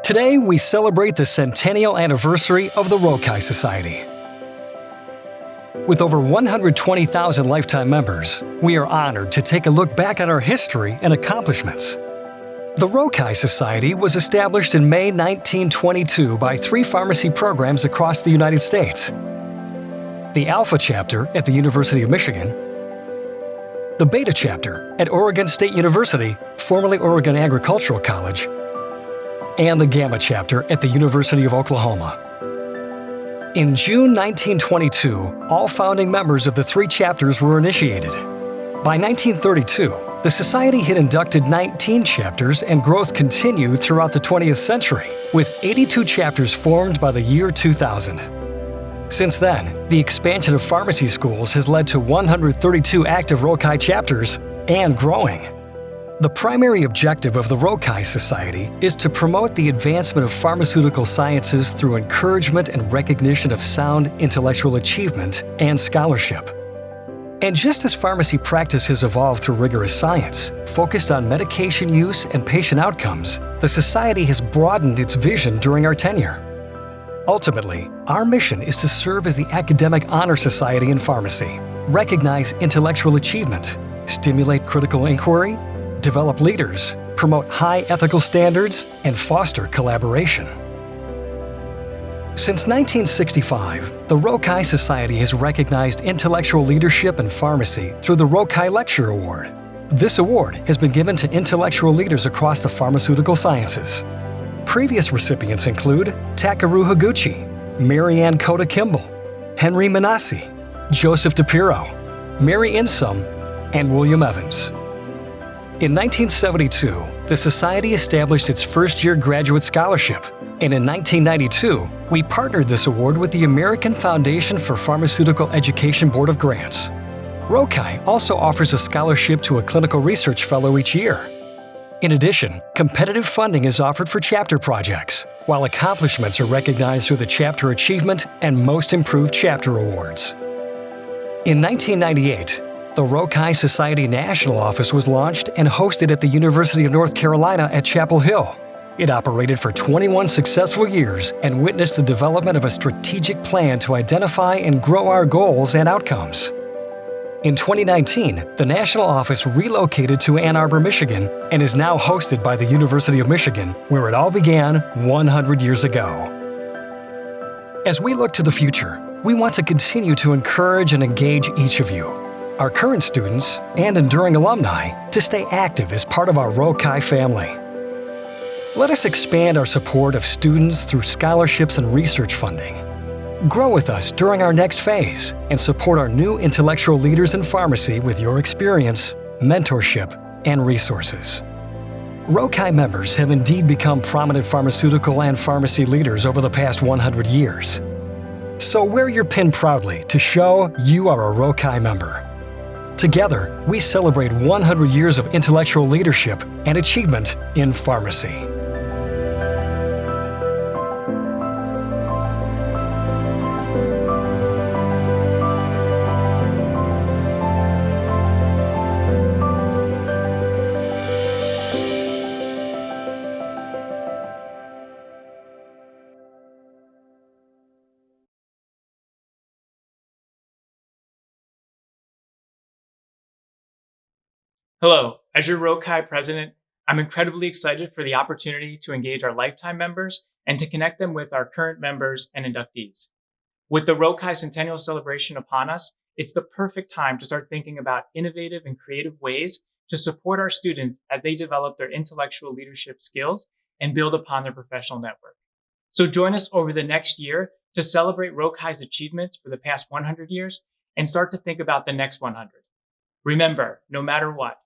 Today, we celebrate the centennial anniversary of the Rho Chi Society. With over 120,000 lifetime members, we are honored to take a look back at our history and accomplishments. The Rho Chi Society was established in May 1922 by 3 pharmacy programs across the United States. The Alpha Chapter at the University of Michigan, the Beta Chapter at Oregon State University, formerly Oregon Agricultural College, and the Gamma Chapter at the University of Oklahoma. In June 1922, all founding members of the 3 chapters were initiated. By 1932, the Society had inducted 19 chapters, and growth continued throughout the 20th century, with 82 chapters formed by the year 2000. Since then, the expansion of pharmacy schools has led to 132 active Rho Chi chapters and growing. The primary objective of the Rho Chi Society is to promote the advancement of pharmaceutical sciences through encouragement and recognition of sound intellectual achievement and scholarship. And just as pharmacy practice has evolved through rigorous science, focused on medication use and patient outcomes, the Society has broadened its vision during our tenure. Ultimately, our mission is to serve as the academic honor society in pharmacy, recognize intellectual achievement, stimulate critical inquiry, develop leaders, promote high ethical standards, and foster collaboration. Since 1965, the Rho Chi Society has recognized intellectual leadership in pharmacy through the Rho Chi Lecture Award. This award has been given to intellectual leaders across the pharmaceutical sciences. Previous recipients include Takeru Higuchi, Marianne Kota Kimball, Henry Manassi, Joseph DePiro, Mary Insum, and William Evans. In 1972, the Society established its first-year graduate scholarship, and in 1992, we partnered this award with the American Foundation for Pharmaceutical Education Board of Grants. Rho Chi also offers a scholarship to a clinical research fellow each year. In addition, competitive funding is offered for chapter projects, while accomplishments are recognized through the Chapter Achievement and Most Improved Chapter Awards. In 1998, the Rho Chi Society National Office was launched and hosted at the University of North Carolina at Chapel Hill. It operated for 21 successful years and witnessed the development of a strategic plan to identify and grow our goals and outcomes. In 2019, the National Office relocated to Ann Arbor, Michigan, and is now hosted by the University of Michigan, where it all began 100 years ago. As we look to the future, we want to continue to encourage and engage each of you, our current students and enduring alumni, to stay active as part of our Rho Chi family. Let us expand our support of students through scholarships and research funding. Grow with us during our next phase and support our new intellectual leaders in pharmacy with your experience, mentorship, and resources. Rho Chi members have indeed become prominent pharmaceutical and pharmacy leaders over the past 100 years. So wear your pin proudly to show you are a Rho Chi member. Together, we celebrate 100 years of intellectual leadership and achievement in pharmacy. Hello, as your Rho Chi president, I'm incredibly excited for the opportunity to engage our lifetime members and to connect them with our current members and inductees. With the Rho Chi Centennial celebration upon us, it's the perfect time to start thinking about innovative and creative ways to support our students as they develop their intellectual leadership skills and build upon their professional network. So join us over the next year to celebrate Rho Chi's achievements for the past 100 years and start to think about the next 100. Remember, no matter what,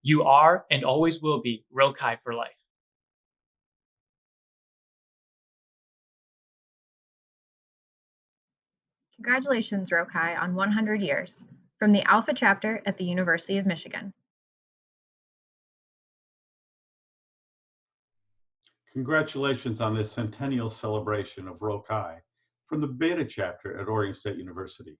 you are and always will be Rho Chi for life. Congratulations, Rho Chi, on 100 years, from the Alpha Chapter at the University of Michigan. Congratulations on this centennial celebration of Rho Chi from the Beta Chapter at Oregon State University.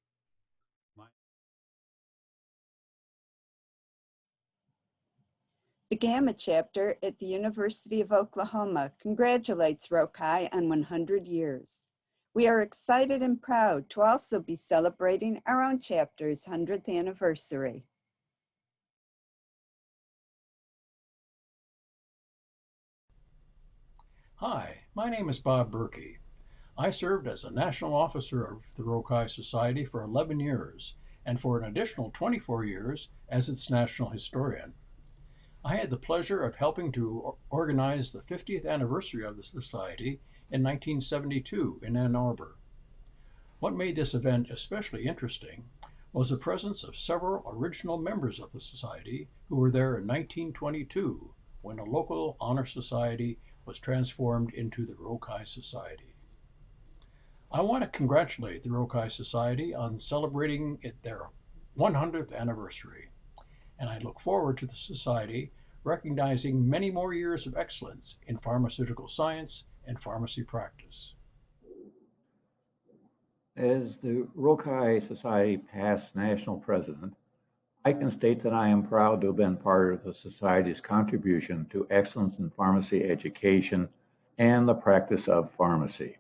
The Gamma chapter at the University of Oklahoma congratulates Rho Chi on 100 years. We are excited and proud to also be celebrating our own chapter's 100th anniversary. Hi, my name is Bob Berkey. I served as a national officer of the Rho Chi Society for 11 years and for an additional 24 years as its national historian. I had the pleasure of helping to organize the 50th anniversary of the Society in 1972 in Ann Arbor. What made this event especially interesting was the presence of several original members of the Society who were there in 1922 when a local honor society was transformed into the Rho Chi Society. I want to congratulate the Rho Chi Society on celebrating their 100th anniversary, and I look forward to the Society recognizing many more years of excellence in pharmaceutical science and pharmacy practice. As the Rho Chi Society past national president, I can state that I am proud to have been part of the Society's contribution to excellence in pharmacy education and the practice of pharmacy.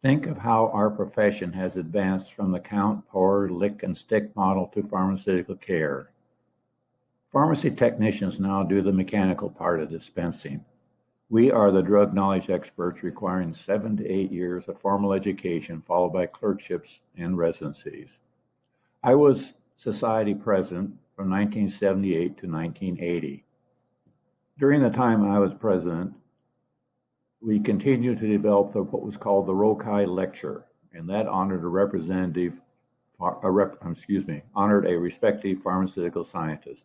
Think of how our profession has advanced from the count, pour, lick, and stick model to pharmaceutical care. Pharmacy technicians now do the mechanical part of dispensing. We are the drug knowledge experts requiring 7 to 8 years of formal education followed by clerkships and residencies. I was Society president from 1978 to 1980. During the time I was president, we continued to develop what was called the Rho Chi Lecture, and that honored honored a respected pharmaceutical scientist.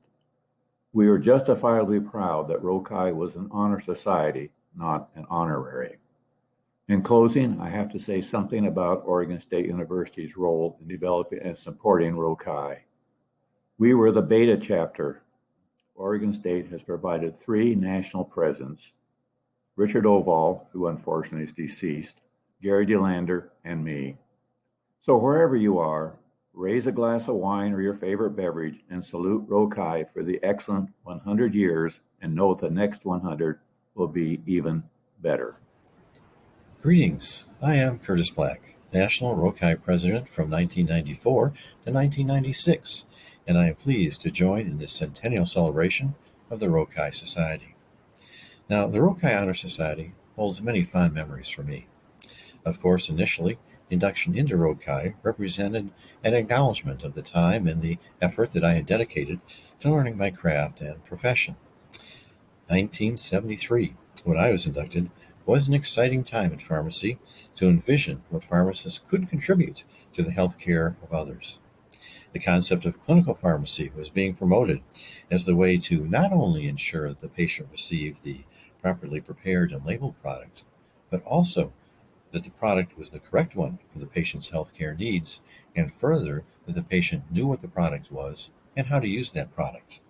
We were justifiably proud that Rho Chi was an honor society, not an honorary. In closing, I have to say something about Oregon State University's role in developing and supporting Rho Chi. We were the beta chapter. Oregon State has provided 3 national presidents, Richard Oval, who unfortunately is deceased, Gary DeLander, and me. So wherever you are, raise a glass of wine or your favorite beverage and salute Rho Chi for the excellent 100 years and know the next 100 will be even better. Greetings, I am Curtis Black, National Rho Chi President from 1994 to 1996, and I am pleased to join in this centennial celebration of the Rho Chi Society. Now, the Rho Chi Honor Society holds many fond memories for me. Of course, initially, induction into Rho Chi represented an acknowledgement of the time and the effort that I had dedicated to learning my craft and profession. 1973, when I was inducted, was an exciting time in pharmacy to envision what pharmacists could contribute to the health care of others. The concept of clinical pharmacy was being promoted as the way to not only ensure that the patient received the properly prepared and labeled product, but also that the product was the correct one for the patient's healthcare needs, and further, that the patient knew what the product was and how to use that product.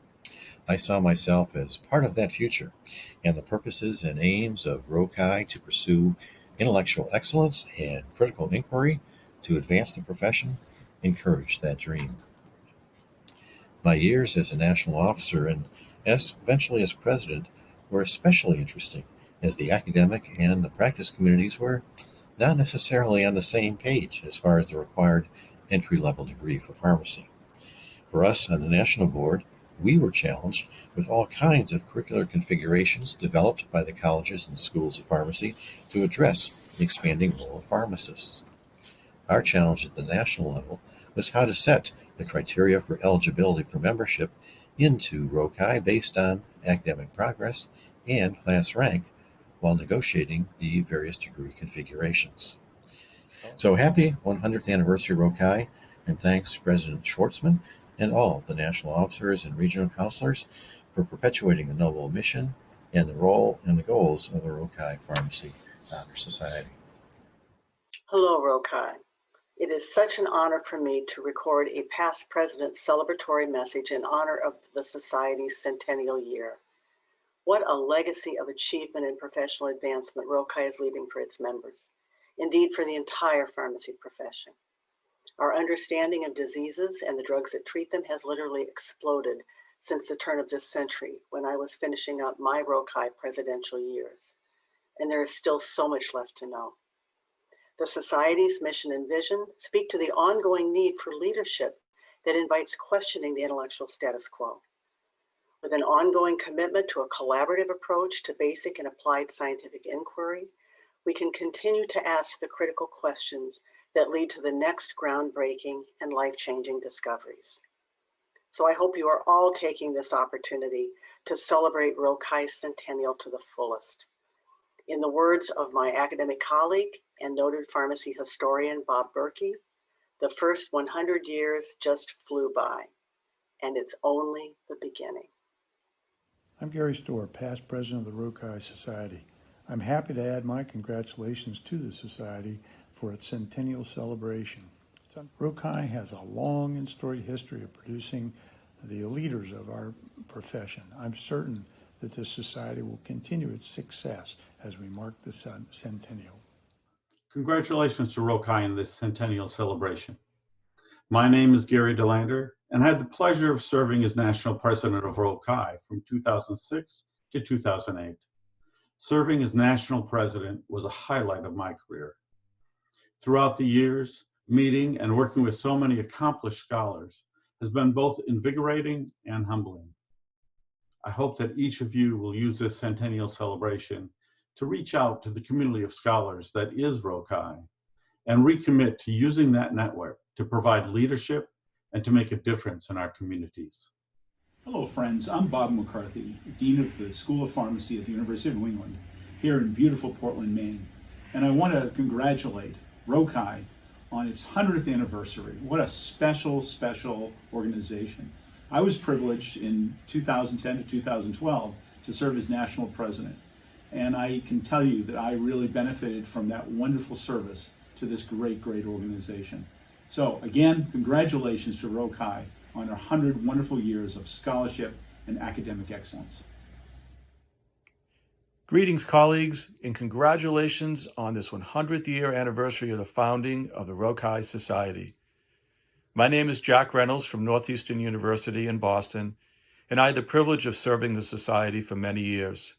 I saw myself as part of that future, and the purposes and aims of Rho Chi to pursue intellectual excellence and critical inquiry to advance the profession encouraged that dream. My years as a national officer and eventually as president were especially interesting, as the academic and the practice communities were not necessarily on the same page as far as the required entry-level degree for pharmacy. For us on the national board, we were challenged with all kinds of curricular configurations developed by the colleges and schools of pharmacy to address the expanding role of pharmacists. Our challenge at the national level was how to set the criteria for eligibility for membership into Rho Chi based on academic progress and class rank while negotiating the various degree configurations. So happy 100th anniversary Rho Chi, and thanks President Schwartzman and all the national officers and regional counselors for perpetuating the noble mission and the role and the goals of the Rho Chi Pharmacy Honor Society. Hello, Rho Chi. It is such an honor for me to record a past president's celebratory message in honor of the Society's centennial year. What a legacy of achievement and professional advancement Rho Chi is leaving for its members, indeed for the entire pharmacy profession. Our understanding of diseases and the drugs that treat them has literally exploded since the turn of this century when I was finishing up my Rho Chi presidential years, and there is still so much left to know. The Society's mission and vision speak to the ongoing need for leadership that invites questioning the intellectual status quo. With an ongoing commitment to a collaborative approach to basic and applied scientific inquiry, we can continue to ask the critical questions that lead to the next groundbreaking and life-changing discoveries. So I hope you are all taking this opportunity to celebrate Rho Chi's centennial to the fullest. In the words of my academic colleague and noted pharmacy historian, Bob Berkey, the first 100 years just flew by, and it's only the beginning. I'm Gary Storr, past president of the Rho Chi Society. I'm happy to add my congratulations to the Society for its centennial celebration. Rho Chi has a long and storied history of producing the leaders of our profession. I'm certain that the Society will continue its success as we mark the centennial. Congratulations to Rho Chi in this centennial celebration. My name is Gary DeLander, and I had the pleasure of serving as national president of Rho Chi from 2006 to 2008. Serving as national president was a highlight of my career. Throughout the years, meeting and working with so many accomplished scholars has been both invigorating and humbling. I hope that each of you will use this centennial celebration to reach out to the community of scholars that is Rho Chi and recommit to using that network to provide leadership and to make a difference in our communities. Hello friends, I'm Bob McCarthy, Dean of the School of Pharmacy at the University of New England, here in beautiful Portland, Maine. And I want to congratulate Rho Chi on its 100th anniversary. What a special, special organization. I was privileged in 2010 to 2012 to serve as national president. And I can tell you that I really benefited from that wonderful service to this great, great organization. So again, congratulations to Rho Chi on our 100 wonderful years of scholarship and academic excellence. Greetings, colleagues, and congratulations on this 100th year anniversary of the founding of the Rho Chi Society. My name is Jack Reynolds from Northeastern University in Boston, and I had the privilege of serving the Society for many years.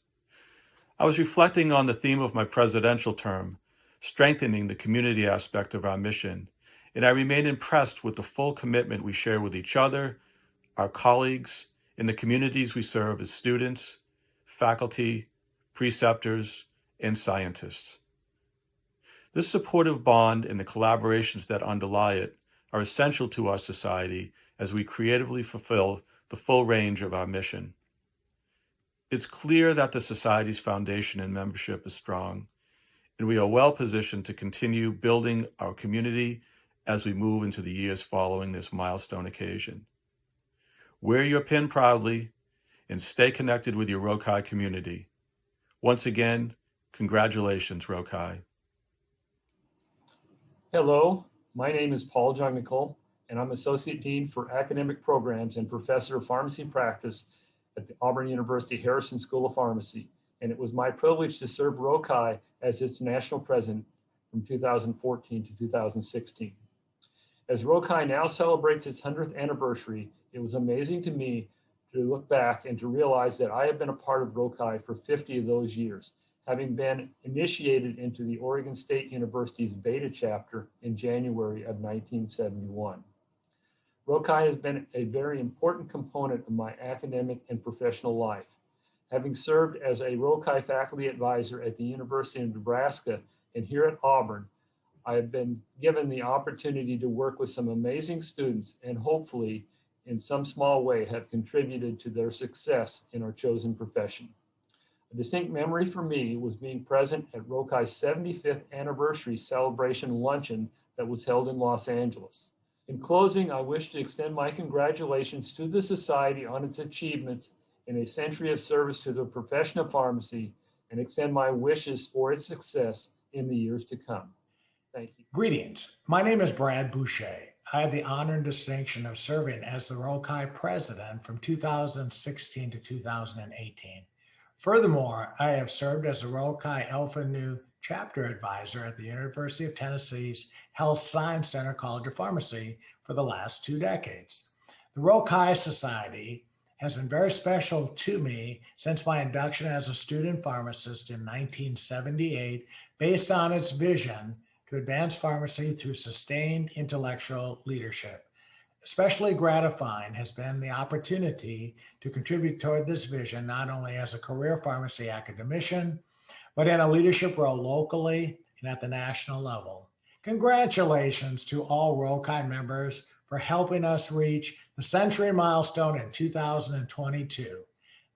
I was reflecting on the theme of my presidential term, strengthening the community aspect of our mission, and I remain impressed with the full commitment we share with each other, our colleagues, and the communities we serve as students, faculty, preceptors, and scientists. This supportive bond and the collaborations that underlie it are essential to our society as we creatively fulfill the full range of our mission. It's clear that the Society's foundation and membership is strong, and we are well positioned to continue building our community as we move into the years following this milestone occasion. Wear your pin proudly and stay connected with your Rho Chi community. Once again, congratulations, Rho Chi. Hello, my name is Paul John Nicole, and I'm Associate Dean for Academic Programs and Professor of Pharmacy Practice at the Auburn University Harrison School of Pharmacy. And it was my privilege to serve Rho Chi as its national president from 2014 to 2016. As Rho Chi now celebrates its 100th anniversary, it was amazing to me to look back and to realize that I have been a part of Rho Chi for 50 of those years, having been initiated into the Oregon State University's Beta chapter in January of 1971. Rho Chi has been a very important component of my academic and professional life. Having served as a Rho Chi faculty advisor at the University of Nebraska and here at Auburn, I have been given the opportunity to work with some amazing students and hopefully in some small way have contributed to their success in our chosen profession. A distinct memory for me was being present at Rho Chi's 75th anniversary celebration luncheon that was held in Los Angeles. In closing, I wish to extend my congratulations to the Society on its achievements in a century of service to the profession of pharmacy and extend my wishes for its success in the years to come. Thank you. Greetings. My name is Brad Boucher. I had the honor and distinction of serving as the Rho Chi president from 2016 to 2018. Furthermore, I have served as the Rho Chi Alpha Nu chapter advisor at the University of Tennessee's Health Science Center College of Pharmacy for the last 2 decades. The Rho Chi Society has been very special to me since my induction as a student pharmacist in 1978, based on its vision to advance pharmacy through sustained intellectual leadership. Especially gratifying has been the opportunity to contribute toward this vision, not only as a career pharmacy academician, but in a leadership role locally and at the national level. Congratulations to all Rho Chi members for helping us reach the century milestone in 2022.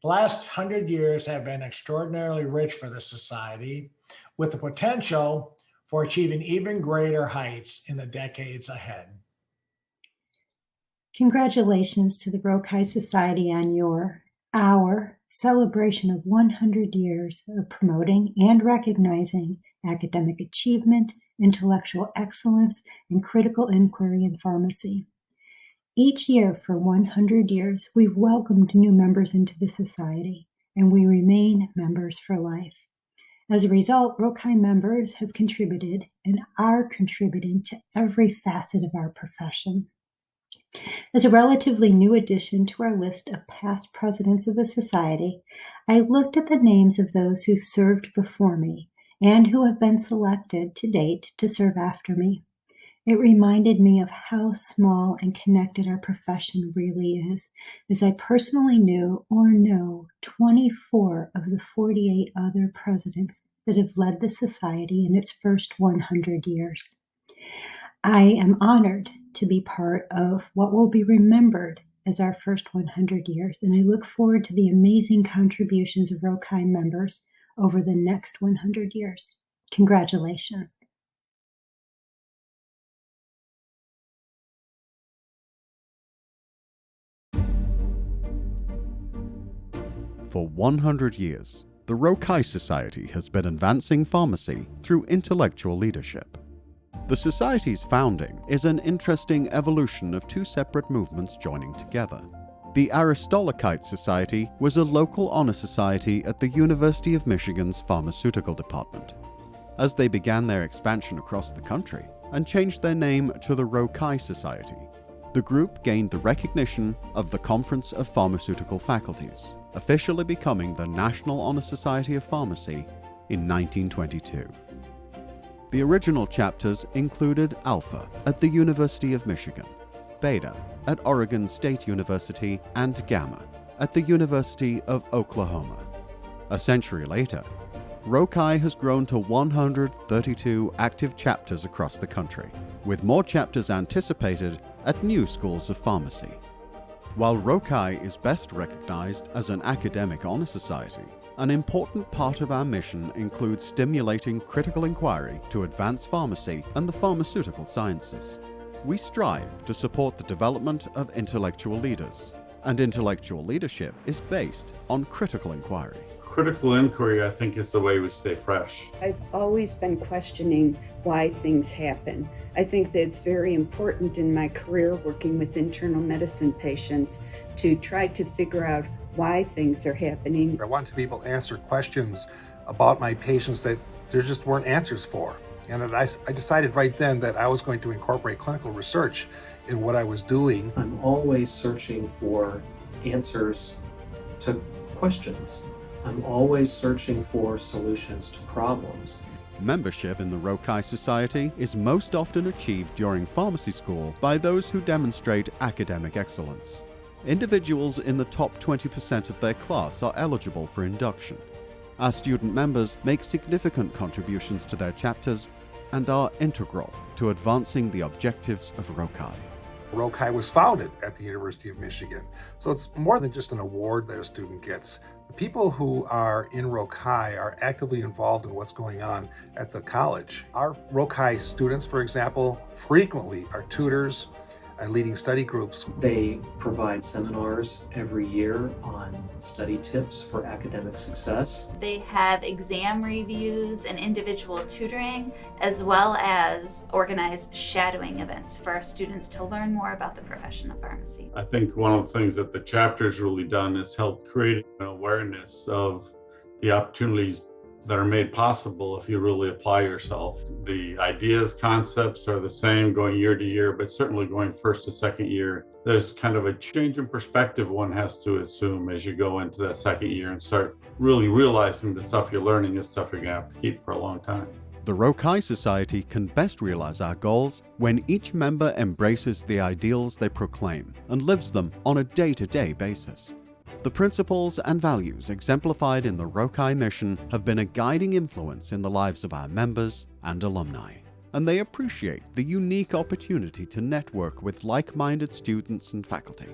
The last 100 years have been extraordinarily rich for the Society, with the potential for achieving even greater heights in the decades ahead. Congratulations to the Rho Chi Society on our celebration of 100 years of promoting and recognizing academic achievement, intellectual excellence, and critical inquiry in pharmacy. Each year for 100 years, we've welcomed new members into the Society, and we remain members for life. As a result, Rho Chi members have contributed and are contributing to every facet of our profession. As a relatively new addition to our list of past presidents of the Society, I looked at the names of those who served before me and who have been selected to date to serve after me. It reminded me of how small and connected our profession really is, as I personally knew or know 24 of the 48 other presidents that have led the Society in its first 100 years. I am honored to be part of what will be remembered as our first 100 years, and I look forward to the amazing contributions of Rho Chi members over the next 100 years. Congratulations. For 100 years, the Rho Chi Society has been advancing pharmacy through intellectual leadership. The Society's founding is an interesting evolution of two separate movements joining together. The Aristolokite Society was a local honor society at the University of Michigan's Pharmaceutical Department. As they began their expansion across the country and changed their name to the Rho Chi Society, the group gained the recognition of the Conference of Pharmaceutical Faculties, officially becoming the National Honor Society of Pharmacy in 1922. The original chapters included Alpha at the University of Michigan, Beta at Oregon State University, and Gamma at the University of Oklahoma. A century later, Rho Chi has grown to 132 active chapters across the country, with more chapters anticipated at new schools of pharmacy. While Rho Chi is best recognized as an academic honor society, an important part of our mission includes stimulating critical inquiry to advance pharmacy and the pharmaceutical sciences. We strive to support the development of intellectual leaders, and intellectual leadership is based on critical inquiry. Critical inquiry, I think, is the way we stay fresh. I've always been questioning why things happen. I think that it's very important in my career working with internal medicine patients to try to figure out why things are happening. I want to be able to answer questions about my patients that there just weren't answers for. And I decided right then that I was going to incorporate clinical research in what I was doing. I'm always searching for answers to questions. I'm always searching for solutions to problems. Membership in the Rho Chi Society is most often achieved during pharmacy school by those who demonstrate academic excellence. Individuals in the top 20% of their class are eligible for induction. Our student members make significant contributions to their chapters and are integral to advancing the objectives of Rho Chi. Rho Chi was founded at the University of Michigan, so it's more than just an award that a student gets. The people who are in Rho Chi are actively involved in what's going on at the college. Our Rho Chi students, for example, frequently are tutors and leading study groups. They provide seminars every year on study tips for academic success. They have exam reviews and individual tutoring, as well as organize shadowing events for our students to learn more about the profession of pharmacy. I think one of the things that the chapter's really done is help create an awareness of the opportunities that are made possible if you really apply yourself. The ideas, concepts are the same going year to year, but certainly going first to second year, there's kind of a change in perspective one has to assume as you go into that second year and start really realizing the stuff you're learning is stuff you're going to have to keep for a long time. The Rho Chi Society can best realize our goals when each member embraces the ideals they proclaim and lives them on a day-to-day basis. The principles and values exemplified in the Rho Chi mission have been a guiding influence in the lives of our members and alumni, and they appreciate the unique opportunity to network with like-minded students and faculty.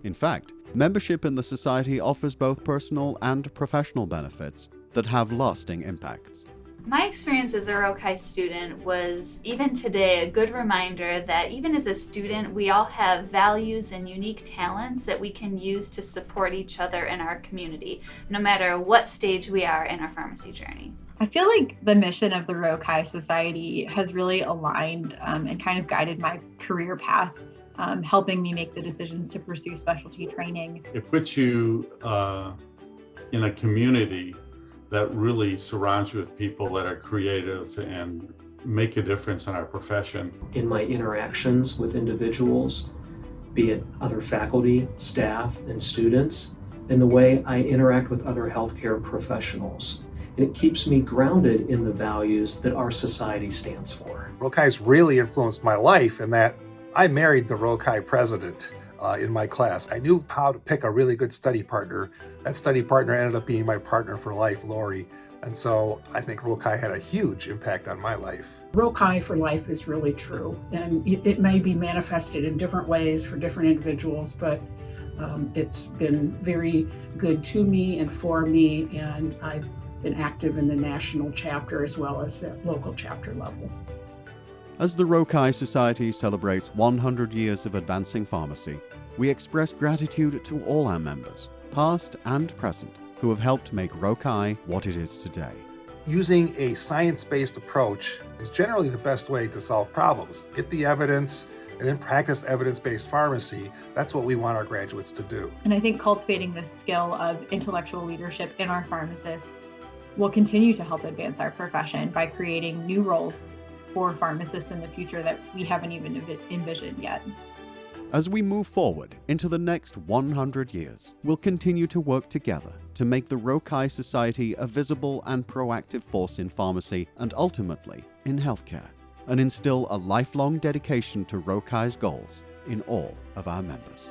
In fact, membership in the Society offers both personal and professional benefits that have lasting impacts. My experience as a Rho Chi student was, even today, a good reminder that even as a student, we all have values and unique talents that we can use to support each other in our community, no matter what stage we are in our pharmacy journey. I feel like the mission of the Rho Chi Society has really aligned and kind of guided my career path, helping me make the decisions to pursue specialty training. It puts you in a community that really surrounds you with people that are creative and make a difference in our profession. In my interactions with individuals, be it other faculty, staff, and students, and the way I interact with other healthcare professionals. And it keeps me grounded in the values that our society stands for. Rho Chi's really influenced my life in that I married the Rho Chi president in my class. I knew how to pick a really good study partner. That study partner ended up being my partner for life, Lori. And so I think Rho Chi had a huge impact on my life. Rho Chi for life is really true. And it may be manifested in different ways for different individuals, but it's been very good to me and for me. And I've been active in the national chapter as well as the local chapter level. As the Rho Chi Society celebrates 100 years of advancing pharmacy, we express gratitude to all our members, past and present, who have helped make Rho Chi what it is today. Using a science-based approach is generally the best way to solve problems. Get the evidence and then practice evidence-based pharmacy. That's what we want our graduates to do. And I think cultivating this skill of intellectual leadership in our pharmacists will continue to help advance our profession by creating new roles for pharmacists in the future that we haven't even envisioned yet. As we move forward into the next 100 years, we'll continue to work together to make the Rho Chi Society a visible and proactive force in pharmacy and ultimately in healthcare, and instill a lifelong dedication to Rho Chi's goals in all of our members.